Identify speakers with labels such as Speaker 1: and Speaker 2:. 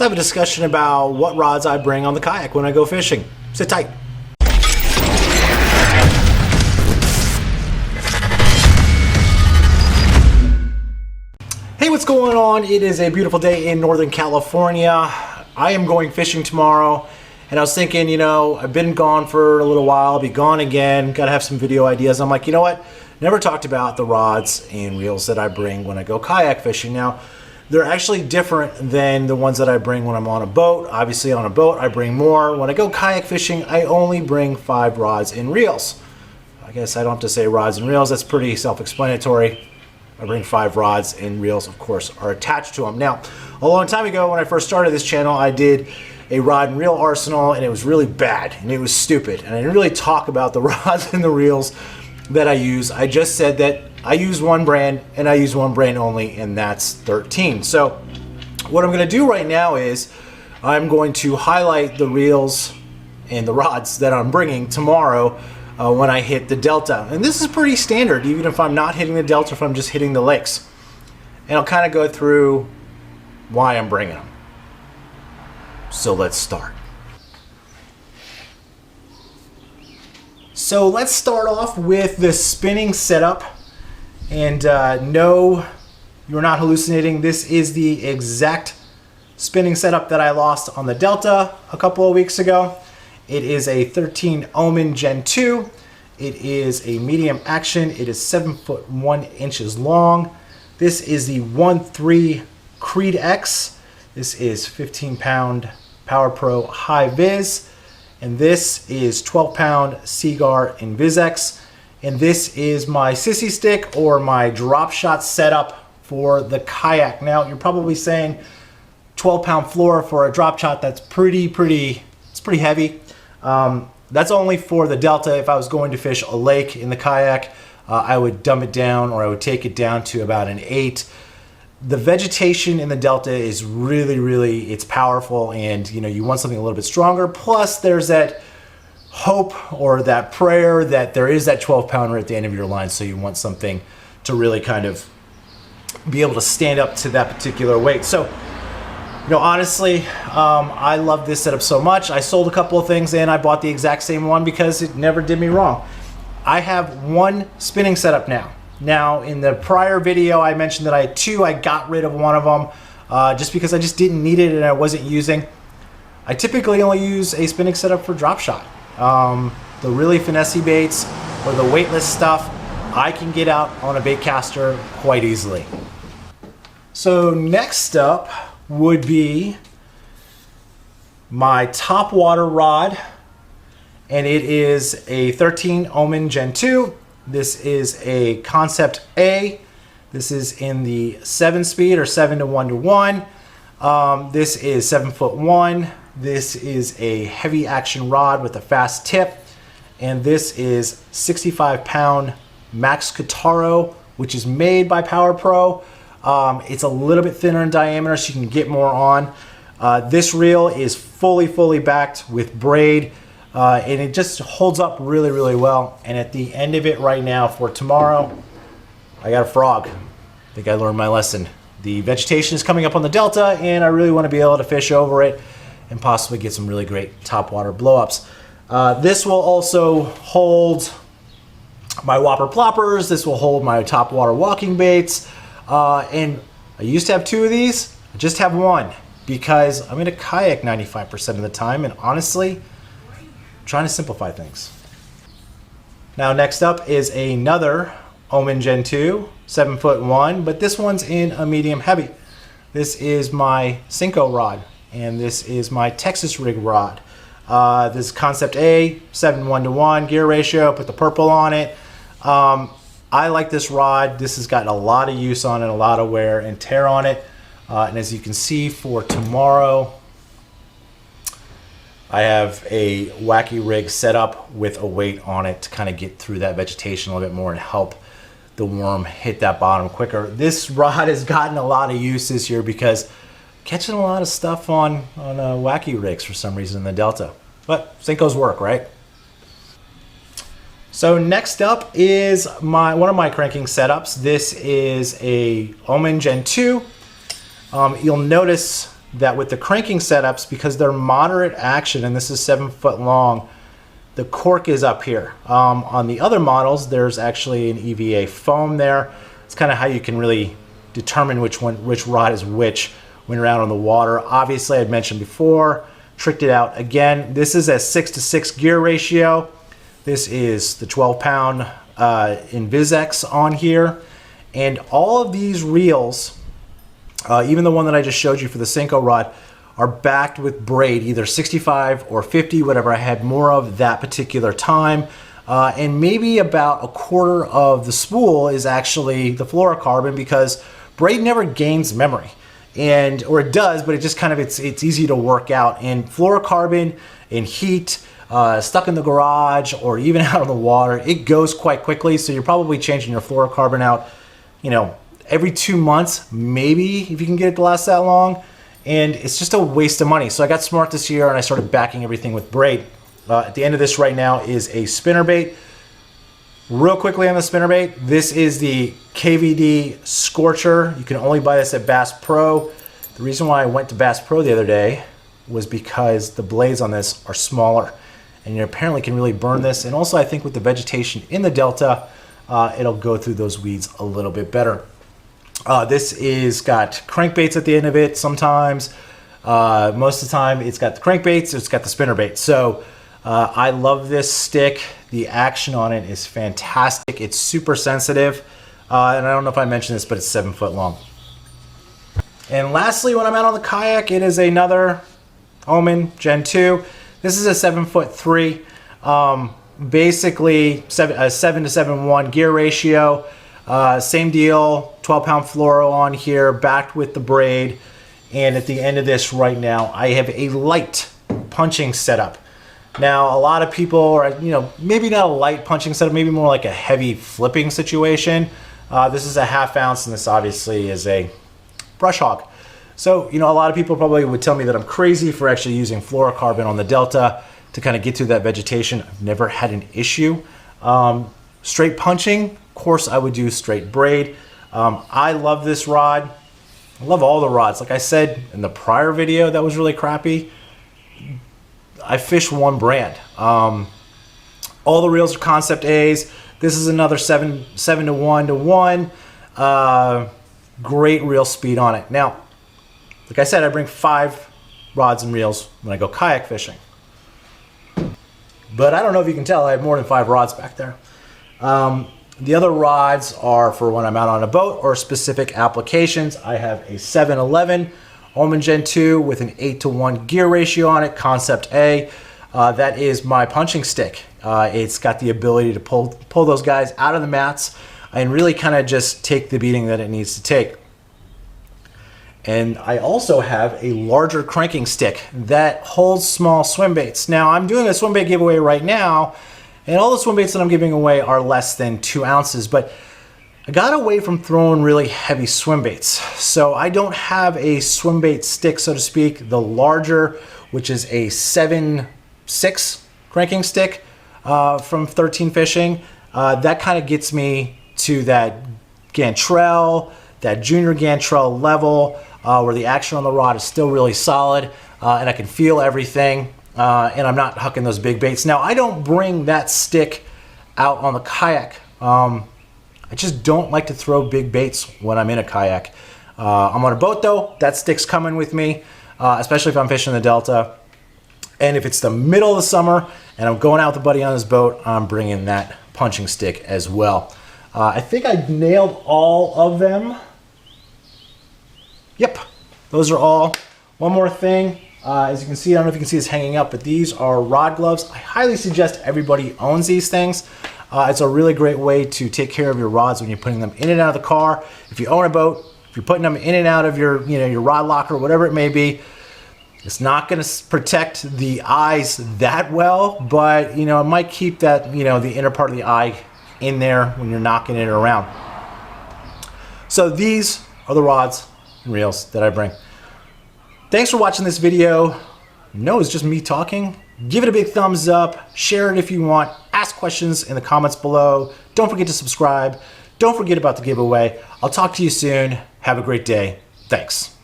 Speaker 1: Let's have a discussion about what rods I bring on the kayak when I go fishing. Sit tight. Hey, what's going on? It is a beautiful day in Northern California. I am going fishing tomorrow, and I was thinking, you know, I've been gone for a little while, I'll be gone again, gotta have some video ideas. I'm like, you know what? Never talked about the rods and reels that I bring when I go kayak fishing. Now, they're actually different than the ones that I bring when I'm on a boat. Obviously, on a boat, I bring more. When I go kayak fishing, I only bring 5 rods and reels. I guess I don't have to say rods and reels, that's pretty self-explanatory. I bring 5 rods and reels, of course, are attached to them. Now, a long time ago when I first started this channel, I did a rod and reel arsenal, and it was really bad and it was stupid. And I didn't really talk about the rods and the reels that I use. I just said that I use one brand and I use one brand only, and that's 13. So what I'm gonna do right now is I'm going to highlight the reels and the rods that I'm bringing tomorrow when I hit the Delta. And this is pretty standard, even if I'm not hitting the Delta, if I'm just hitting the lakes. And I'll kind of go through why I'm bringing them. So let's start. So let's start off with the spinning setup. And no, you're not hallucinating. This is the exact spinning setup that I lost on the Delta a couple of weeks ago. It is a 13 Omen Gen 2. It is a medium action. It is 7 foot 1 inches long. This is the 1.3 Creed X. This is 15-pound Power Pro High Vis. And this is 12-pound Seaguar InvisX. And this is my sissy stick or my drop shot setup for the kayak. Now, you're probably saying 12-pound floor for a drop shot, that's pretty heavy. That's only for the Delta. If I was going to fish a lake in the kayak, I would dumb it down, or I would take it down to about an 8. The vegetation in the Delta is really, it's powerful, and you know, you want something a little bit stronger. Plus there's that hope or that prayer that there is that 12 pounder at the end of your line, so you want something to really kind of be able to stand up to that particular weight. So, you know, honestly, I love this setup so much. I sold a couple of things and I bought the exact same one because it never did me wrong. I have one spinning setup now. Now, in the prior video, I mentioned that I had 2. I got rid of one of them just because I just didn't need it and I wasn't using. I typically only use a spinning setup for drop shot. The really finessey baits or the weightless stuff, I can get out on a bait caster quite easily. So next up would be my Topwater Rod, and it is a 13 Omen Gen 2. This is a Concept A. This is in the 7-speed or 7-to-1-to-1. This is 7 foot 1. This is a heavy action rod with a fast tip, and this is 65-pound Max Kataro, which is made by Power Pro. It's a little bit thinner in diameter, so you can get more on. This reel is fully backed with braid, and it just holds up really well. And at the end of it right now for tomorrow, I got a frog. I think I learned my lesson. The vegetation is coming up on the Delta, and I really want to be able to fish over it and possibly get some really great topwater blowups. This will also hold my whopper ploppers. This will hold my topwater walking baits. And I used to have 2 of these. I just have 1 because I'm in a kayak 95% of the time, and honestly, I'm trying to simplify things. Now, next up is another Omen Gen 2, 7 foot 1, but this one's in a medium heavy. This is my Senko rod, and this is my Texas rig rod. This is Concept A, 7:1-to-1 gear ratio. Put the purple on it. I like this rod. This has gotten a lot of use on it, a lot of wear and tear on it. And as you can see for tomorrow, I have a wacky rig set up with a weight on it to kind of get through that vegetation a little bit more and help the worm hit that bottom quicker. This rod has gotten a lot of use this year because catching a lot of stuff on wacky rigs for some reason in the Delta. But Senko's work, right? So next up is one of my cranking setups. This is a Omen Gen 2. You'll notice that with the cranking setups, because they're moderate action, and this is 7 foot long, the cork is up here. On the other models, there's actually an EVA foam there. It's kind of how you can really determine which rod is which when you're out on the water. Obviously, I'd mentioned before, tricked it out again. This is a 6-to-6 gear ratio. This is the 12-pound Invisex on here. And all of these reels, even the one that I just showed you for the Senko rod, are backed with braid, either 65 or 50, whatever I had more of that particular time. And maybe about a quarter of the spool is actually the fluorocarbon, because braid never gains memory. Or it does, but it just kind of, it's easy to work out. And fluorocarbon in heat, stuck in the garage, or even out on the water, it goes quite quickly. So you're probably changing your fluorocarbon out, every 2 months, maybe, if you can get it to last that long. And it's just a waste of money. So I got smart this year and I started backing everything with braid. At the end of this right now is a spinnerbait. Real quickly on the spinnerbait, this is the KVD Scorcher. You can only buy this at Bass Pro. The reason why I went to Bass Pro the other day was because the blades on this are smaller, and you apparently can really burn this. And also I think with the vegetation in the Delta, it'll go through those weeds a little bit better. This is got crankbaits at the end of it sometimes. Most of the time it's got the crankbaits, it's got the spinnerbait. So I love this stick. The action on it is fantastic. It's super sensitive. And I don't know if I mentioned this, but it's 7 foot long. And lastly, when I'm out on the kayak, it is another Omen Gen 2. This is a 7'3". Basically a 7 to 7:1 gear ratio. Same deal, 12-pound fluoro on here, backed with the braid. And at the end of this right now, I have a light punching setup. Now, a lot of people are, maybe not a light punching setup, maybe more like a heavy flipping situation. This is a 1/2 ounce, and this obviously is a brush hog. So, a lot of people probably would tell me that I'm crazy for actually using fluorocarbon on the Delta to kind of get through that vegetation. I've never had an issue. Straight punching, of course, I would do straight braid. I love this rod. I love all the rods. Like I said in the prior video that was really crappy, I fish one brand. All the reels are Concept A's. This is another 7 to 1. Great reel speed on it. Now, like I said, I bring 5 rods and reels when I go kayak fishing. But I don't know if you can tell, I have more than 5 rods back there. The other rods are for when I'm out on a boat or specific applications. I have a 7-11 Omen Gen 2 with an 8 to 1 gear ratio on it, Concept A. That is my punching stick. It's got the ability to pull those guys out of the mats and really kind of just take the beating that it needs to take. And I also have a larger cranking stick that holds small swim baits. Now, I'm doing a swim bait giveaway right now, and all the swim baits that I'm giving away are less than 2 ounces, but I got away from throwing really heavy swim baits. So I don't have a swim bait stick, so to speak. The larger, which is a 7.6 cranking stick from 13 Fishing, that kind of gets me to that Gantrel, that junior Gantrel level, where the action on the rod is still really solid, and I can feel everything, and I'm not hucking those big baits. Now, I don't bring that stick out on the kayak. I just don't like to throw big baits when I'm in a kayak. I'm on a boat though, that stick's coming with me, especially if I'm fishing the Delta. And if it's the middle of the summer and I'm going out with a buddy on his boat, I'm bringing that punching stick as well. I think I nailed all of them. Yep, those are all. One more thing, as you can see, I don't know if you can see this hanging up, but these are rod gloves. I highly suggest everybody owns these things. It's a really great way to take care of your rods when you're putting them in and out of the car. If you own a boat, if you're putting them in and out of your, your rod locker, whatever it may be, it's not going to protect the eyes that well, but it might keep that, the inner part of the eye in there when you're knocking it around. So these are the rods and reels that I bring. Thanks for watching this video. No, it's just me talking. Give it a big thumbs up, share it if you want, ask questions in the comments below. Don't forget to subscribe. Don't forget about the giveaway. I'll talk to you soon. Have a great day. Thanks.